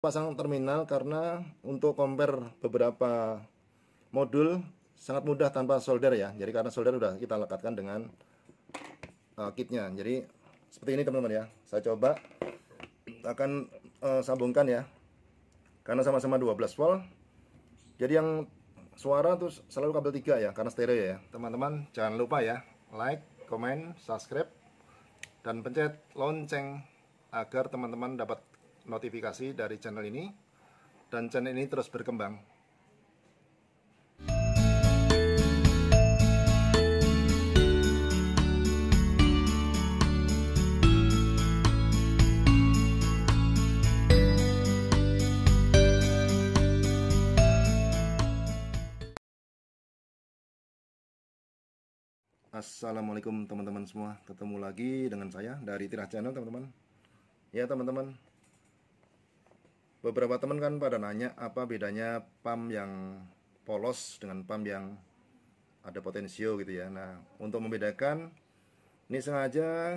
Pasang terminal karena untuk compare beberapa modul sangat mudah tanpa solder ya. Jadi karena solder udah kita lekatkan dengan kitnya. Jadi seperti ini teman-teman ya. Saya coba akan sambungkan ya. Karena sama-sama 12 volt. Jadi yang suara tuh selalu kabel 3 ya, karena stereo ya. Teman-teman jangan lupa ya, like, comment, subscribe, dan pencet lonceng agar teman-teman dapat notifikasi dari channel ini dan channel ini terus berkembang. Assalamualaikum teman-teman semua, ketemu lagi dengan saya dari Tirah Channel teman-teman. Ya teman-teman, beberapa teman kan pada nanya apa bedanya pump yang polos dengan pump yang ada potensio gitu ya. Nah, untuk membedakan ini sengaja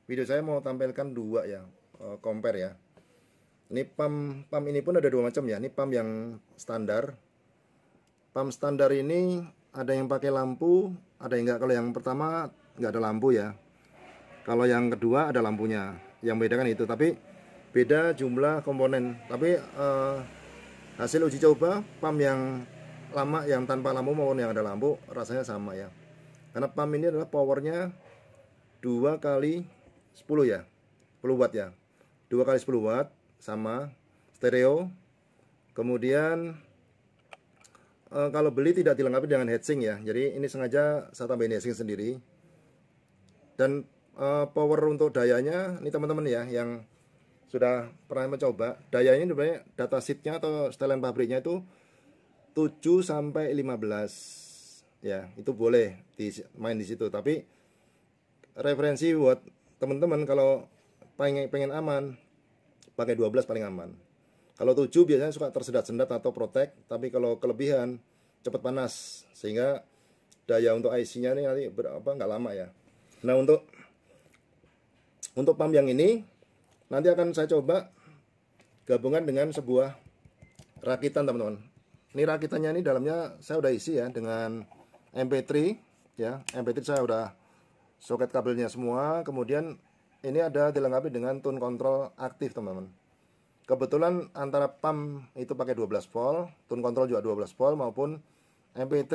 video saya mau tampilkan dua ya, compare ya. Ini pump ini pun ada dua macam ya. Ini pump yang standar. Pump standar ini ada yang pakai lampu, ada yang enggak. Kalau yang pertama enggak ada lampu ya. Kalau yang kedua ada lampunya. Yang membedakan itu, tapi beda jumlah komponen. Tapi hasil uji coba pump yang lama yang tanpa lampu maupun yang ada lampu rasanya sama ya. Karena pump ini adalah powernya 2 kali 10 ya, 10 watt ya. 2 kali 10 watt sama stereo. Kemudian kalau beli tidak dilengkapi dengan heatsink ya. Jadi ini sengaja saya tambahin heatsink sendiri. Dan power untuk dayanya ini teman-teman ya yang sudah pernah mencoba, dayanya sebenarnya datasheetnya atau setelan pabriknya itu 7 sampai 15 ya. Itu boleh main di situ, tapi referensi buat teman-teman kalau pengen aman pakai 12 paling aman. Kalau 7 biasanya suka tersendat-sendat atau protek, tapi kalau kelebihan cepat panas sehingga daya untuk IC-nya ini nanti nggak lama ya. Nah, untuk pump yang ini nanti akan saya coba gabungan dengan sebuah rakitan teman-teman. Ini rakitannya ini dalamnya saya udah isi ya dengan MP3 ya. MP3 saya udah soket kabelnya semua. Kemudian ini ada dilengkapi dengan tune control aktif teman-teman. Kebetulan antara pump itu pakai 12 volt, tune control juga 12 volt maupun MP3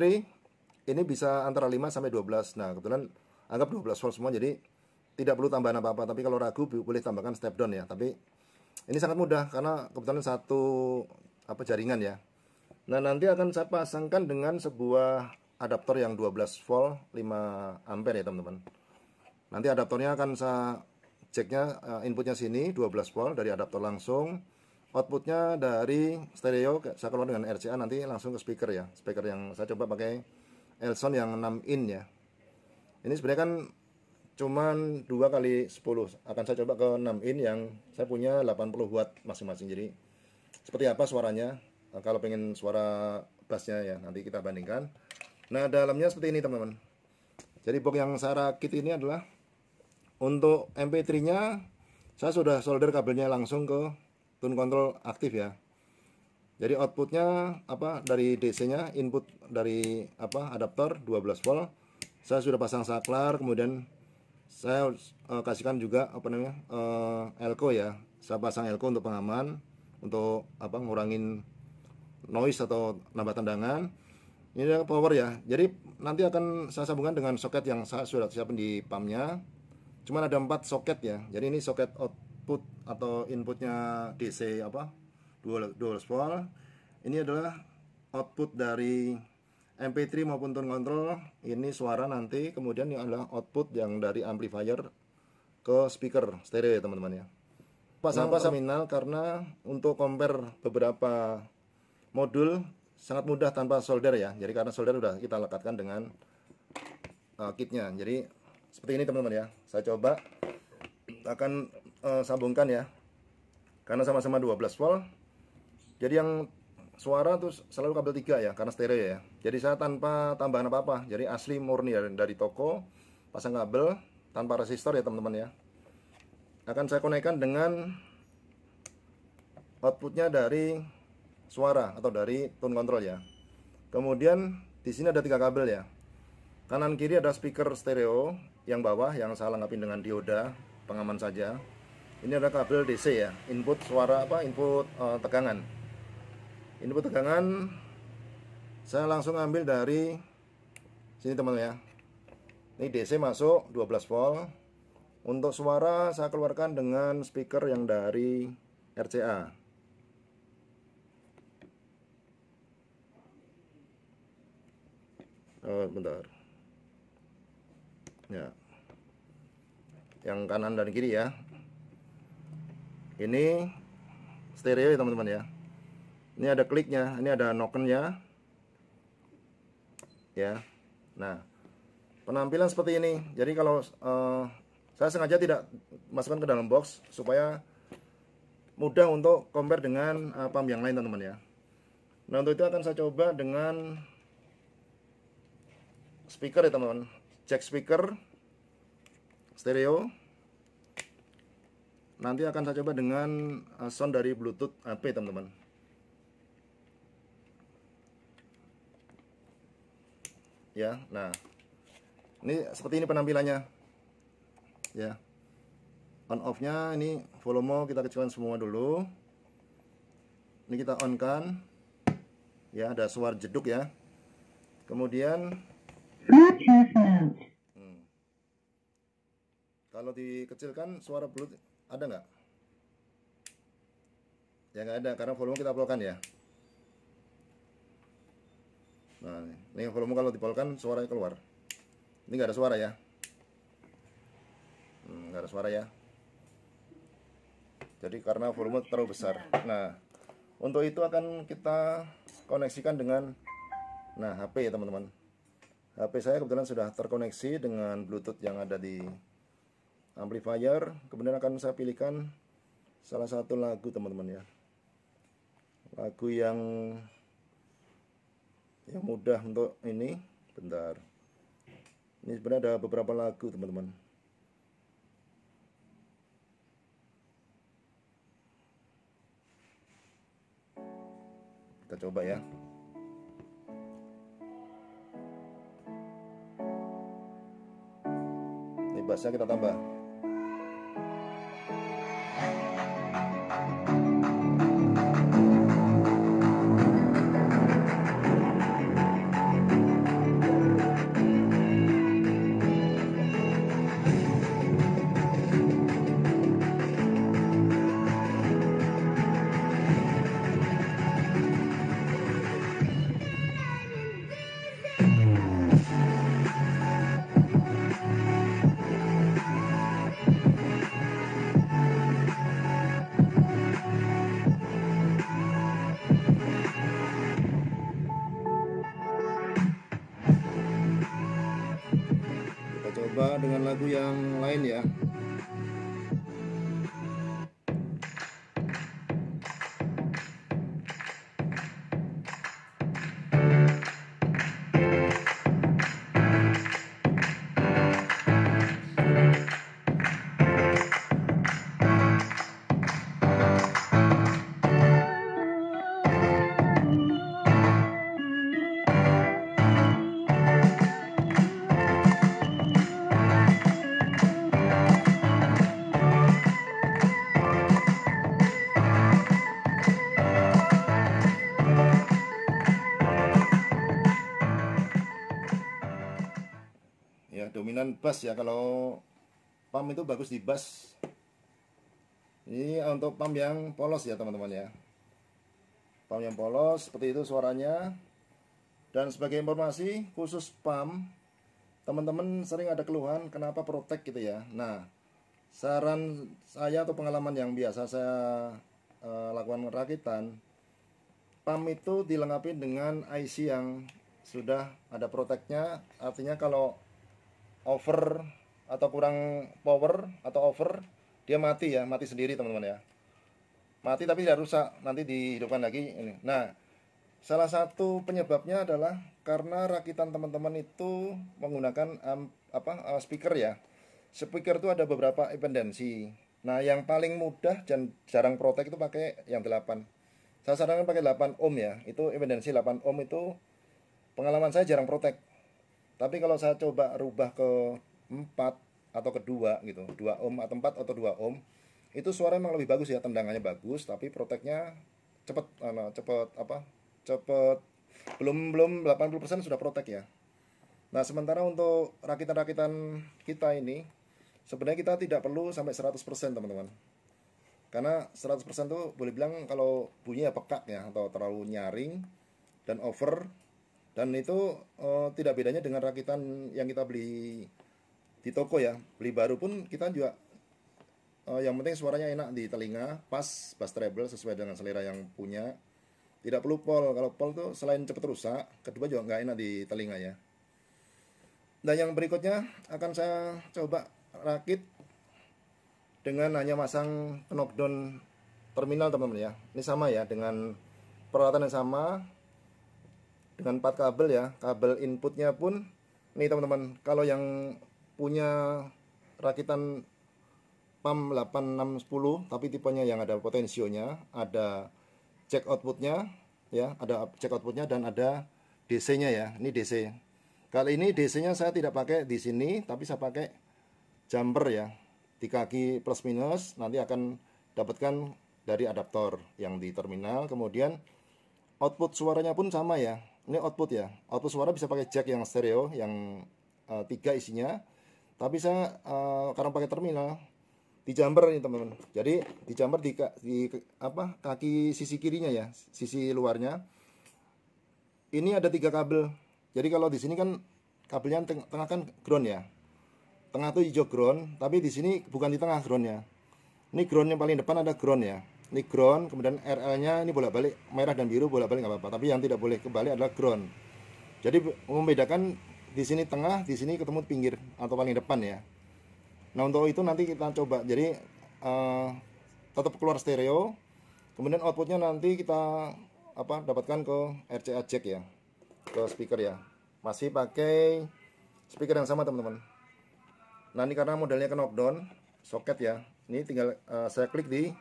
ini bisa antara 5 sampai 12. Nah, kebetulan anggap 12 volt semua, jadi tidak perlu tambahan apa-apa. Tapi kalau ragu boleh tambahkan step down ya. Tapi ini sangat mudah karena kebetulan satu jaringan ya. Nah, nanti akan saya pasangkan dengan sebuah adaptor yang 12 volt 5 ampere ya teman-teman. Nanti adaptornya akan saya jacknya, inputnya sini 12 volt dari adaptor langsung, outputnya dari stereo saya keluar dengan RCA nanti langsung ke speaker ya. Speaker yang saya coba pakai Elson yang 6 in ya. Ini sebenarnya kan cuman 2 kali 10, akan saya coba ke 6 in yang saya punya 80 watt masing-masing. Jadi seperti apa suaranya kalau pengen suara bassnya ya, nanti kita bandingkan. Nah, dalamnya seperti ini teman-teman. Jadi box yang saya rakit ini adalah untuk MP3-nya saya sudah solder kabelnya langsung ke tune control aktif ya. Jadi outputnya dari DC-nya, input dari adaptor 12 volt. Saya sudah pasang saklar, kemudian saya kasihkan juga elko ya. Saya pasang elko untuk pengaman, untuk ngurangin noise atau nambah tendangan. Ini adalah power ya. Jadi nanti akan saya sambungkan dengan soket yang saya sudah siapin di pumpnya. Cuman ada 4 soket ya. Jadi ini soket output atau inputnya DC 12 volt. Ini adalah output dari MP3 maupun tone control. Ini suara nanti. Kemudian ini adalah output yang dari amplifier ke speaker stereo ya teman-teman ya. Pasang terminal karena untuk compare beberapa modul sangat mudah tanpa solder ya. Jadi karena solder udah kita lekatkan dengan kitnya. Jadi seperti ini teman-teman ya. Saya coba akan sambungkan ya. Karena sama-sama 12 volt. Jadi yang suara tuh selalu kabel 3 ya, karena stereo ya. Jadi saya tanpa tambahan apa-apa. Jadi asli murni dari toko, pasang kabel tanpa resistor ya teman-teman ya. Akan saya konekkan dengan outputnya dari suara atau dari tone control ya. Kemudian di sini ada 3 kabel ya. Kanan kiri ada speaker stereo, yang bawah yang saya lengkapi dengan dioda pengaman saja. Ini ada kabel DC ya, input suara input tegangan. Input tegangan saya langsung ambil dari sini teman-teman ya. Ini DC masuk 12 volt. Untuk suara saya keluarkan dengan speaker yang dari RCA. Oh, bentar. Ya. Yang kanan dan kiri ya. Ini stereo ya teman-teman ya. Ini ada kliknya, ini ada nokennya. Ya. Nah, penampilan seperti ini. Jadi kalau saya sengaja tidak masukkan ke dalam box supaya mudah untuk compare dengan pump yang lain teman-teman ya. Nah, untuk itu akan saya coba dengan speaker ya teman-teman. Jack speaker stereo. Nanti akan saya coba dengan sound dari Bluetooth HP teman-teman. Ya, nah ini seperti ini penampilannya. Ya, on off-nya ini volume kita kecilkan semua dulu. Ini kita on kan. Ya, ada suara jeduk ya. Kemudian kalau dikecilkan suara Bluetooth ada nggak? Ya nggak ada karena volume kita polokan ya. Nah, ini volume kalau dipolkan suaranya keluar. Ini nggak ada suara ya. Nggak ada suara ya. Jadi karena volume terlalu besar. Nah, untuk itu akan kita koneksikan dengan HP ya teman-teman. HP saya kebetulan sudah terkoneksi dengan Bluetooth yang ada di amplifier. Kemudian akan saya pilihkan salah satu lagu teman-teman ya. Lagu yang mudah untuk ini. Bentar. Ini sebenarnya ada beberapa lagu teman-teman. Kita coba ya. Ini bassnya kita tambah. Coba dengan lagu yang lain ya. Ya, dominan bass ya. Kalau pump itu bagus di bass. Ini untuk pump yang polos ya teman-teman ya. Pump yang polos seperti itu suaranya. Dan sebagai informasi khusus pump, teman-teman sering ada keluhan kenapa protek gitu ya. Nah, saran saya atau pengalaman yang biasa saya lakukan rakitan, pump itu dilengkapi dengan IC yang sudah ada proteknya. Artinya kalau over atau kurang power atau over, dia mati ya, mati sendiri teman-teman ya. Mati tapi tidak rusak, nanti dihidupkan lagi ini. Nah, salah satu penyebabnya adalah karena rakitan teman-teman itu menggunakan speaker ya. Speaker itu ada beberapa independensi. Nah, yang paling mudah dan jarang protek itu pakai yang 8. Saya sarankan pakai 8 ohm ya. Itu impedansi 8 ohm itu pengalaman saya jarang protek. Tapi kalau saya coba rubah ke 4 atau ke 2 gitu, 2 ohm atau 4 atau 2 ohm, itu suara memang lebih bagus ya, tendangannya bagus, tapi proteknya cepet, cepet apa? Cepet, belum 80% sudah protek ya. Nah, sementara untuk rakitan-rakitan kita ini sebenarnya kita tidak perlu sampai 100% teman-teman. Karena 100% tuh boleh bilang kalau bunyinya pekak ya atau terlalu nyaring dan over, dan itu tidak bedanya dengan rakitan yang kita beli di toko ya. Beli baru pun kita juga yang penting suaranya enak di telinga, pas bass treble sesuai dengan selera yang punya. Tidak perlu pol. Kalau pol tuh selain cepet rusak, kedua juga nggak enak di telinga ya. Dan yang berikutnya akan saya coba rakit dengan hanya masang knockdown terminal teman-teman ya. Ini sama ya, dengan peralatan yang sama, dengan 4 kabel ya. Kabel inputnya pun nih teman-teman, kalau yang punya rakitan PAM 8610 tapi tipenya yang ada potensionya, ada jack outputnya ya, ada jack outputnya dan ada DC-nya ya. Ini DC. Kali ini DC-nya saya tidak pakai di sini, tapi saya pakai jumper ya. Di kaki plus minus nanti akan dapatkan dari adaptor yang di terminal. Kemudian output suaranya pun sama ya. Ini output ya. Output suara bisa pakai jack yang stereo yang 3 isinya. Tapi saya karena pakai terminal di jumper ini teman-teman. Jadi di jumper di apa, kaki sisi kirinya ya, sisi luarnya. Ini ada 3 kabel. Jadi kalau di sini kan kabelnya tengah kan ground ya. Tengah tuh hijau ground, tapi di sini bukan di tengah groundnya. Ini ground yang paling depan ada ground ya. Ini ground, kemudian RL-nya ini bolak-balik merah dan biru bolak-balik nggak apa-apa. Tapi yang tidak boleh kebalik adalah ground. Jadi membedakan di sini tengah, di sini ketemu pinggir atau paling depan ya. Nah, untuk itu nanti kita coba. Jadi tetap keluar stereo. Kemudian outputnya nanti kita dapatkan ke RCA jack ya, ke speaker ya. Masih pakai speaker yang sama teman-teman. Nah, ini karena modelnya ke knockdown soket ya. Ini tinggal saya klik di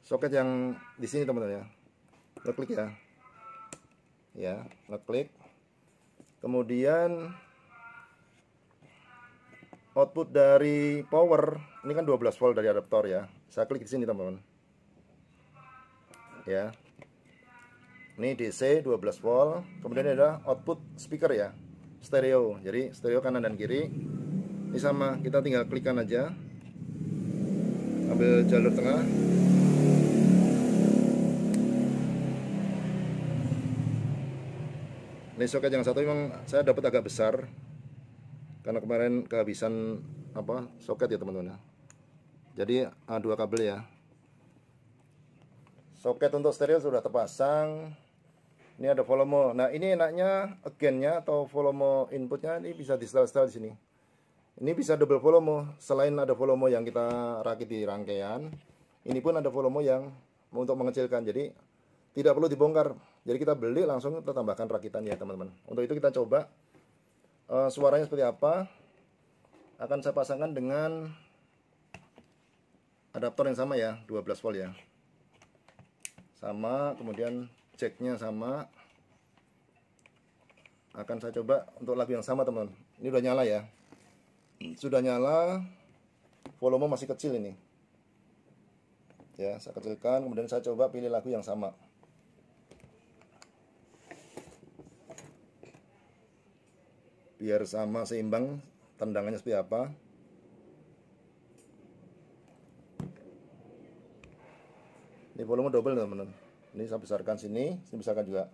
soket yang di sini teman-teman ya. Ngeklik ya. Ya, ngeklik. Kemudian output dari power ini kan 12 volt dari adaptor ya. Saya klik di sini teman-teman. Ya. Ini DC 12 volt. Kemudian ada output speaker ya. Stereo. Jadi stereo kanan dan kiri. Ini sama, kita tinggal klikkan aja. Ambil jalur tengah. Ini soket yang satu memang saya dapat agak besar. Karena kemarin kehabisan soket ya teman-teman. Jadi 2 kabel ya. Soket untuk stereo sudah terpasang. Ini ada volume. Nah, ini enaknya again-nya atau volume inputnya ini bisa di setel-setel di sini. Ini bisa double volume. Selain ada volume yang kita rakit di rangkaian, ini pun ada volume yang untuk mengecilkan. Jadi tidak perlu dibongkar. Jadi kita beli langsung kita tambahkan rakitan ya teman-teman. Untuk itu kita coba suaranya seperti apa. Akan saya pasangkan dengan adaptor yang sama ya, 12 volt ya. Sama, kemudian jacknya sama. Akan saya coba untuk lagu yang sama teman-teman. Ini udah nyala ya. Sudah nyala. Volume masih kecil ini. Ya, saya kecilkan, kemudian saya coba pilih lagu yang sama. Biar sama seimbang tendangannya seperti apa. Ini volume double teman-teman. Ini saya besarkan sini besarkan juga.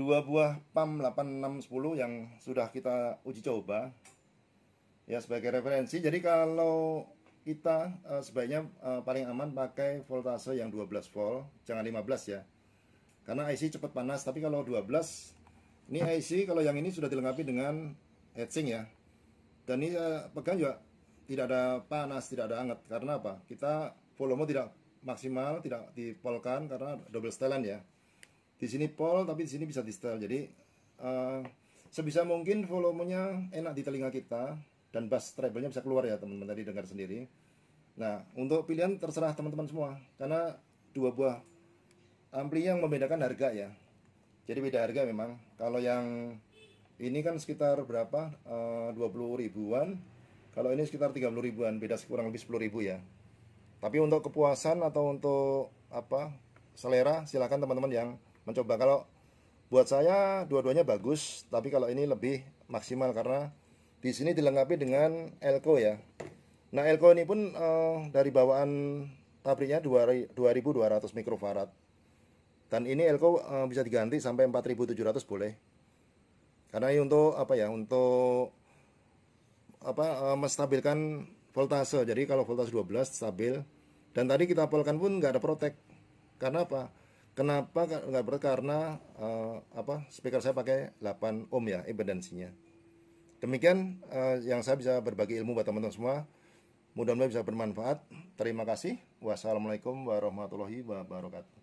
dua buah PAM 8610 yang sudah kita uji coba ya sebagai referensi. Jadi kalau kita sebaiknya paling aman pakai voltase yang 12 volt, jangan 15 ya. Karena IC cepat panas, tapi kalau 12 ini IC kalau yang ini sudah dilengkapi dengan heatsink ya. Dan ini pegang juga tidak ada panas, tidak ada hangat. Karena apa? Kita volume tidak maksimal, tidak dipolkan karena double setelan ya. Di sini pol, tapi di sini bisa di setel. Jadi sebisa mungkin volumenya enak di telinga kita dan bass treble-nya bisa keluar ya teman-teman, tadi dengar sendiri. Nah, untuk pilihan terserah teman-teman semua, karena dua buah ampli yang membedakan harga ya. Jadi beda harga memang. Kalau yang ini kan sekitar berapa? 20 ribuan. Kalau ini sekitar 30 ribuan, beda kurang lebih 10 ribu ya. Tapi untuk kepuasan atau untuk apa selera, silakan teman-teman yang mencoba. Kalau buat saya dua-duanya bagus, tapi kalau ini lebih maksimal karena di sini dilengkapi dengan elko ya. Nah, elko ini pun dari bawaan pabriknya 2200 mikrofarad. Dan ini elko bisa diganti sampai 4700 boleh. Karena ini untuk apa ya? Untuk apa menstabilkan voltase. Jadi kalau voltase 12 stabil. Dan tadi kita polkan pun nggak ada protek. Karena apa? Kenapa nggak protek? Karena apa? Speaker saya pakai 8 ohm ya impedansinya. Demikian yang saya bisa berbagi ilmu buat teman-teman semua. Mudah-mudahan bisa bermanfaat. Terima kasih. Wassalamualaikum warahmatullahi wabarakatuh.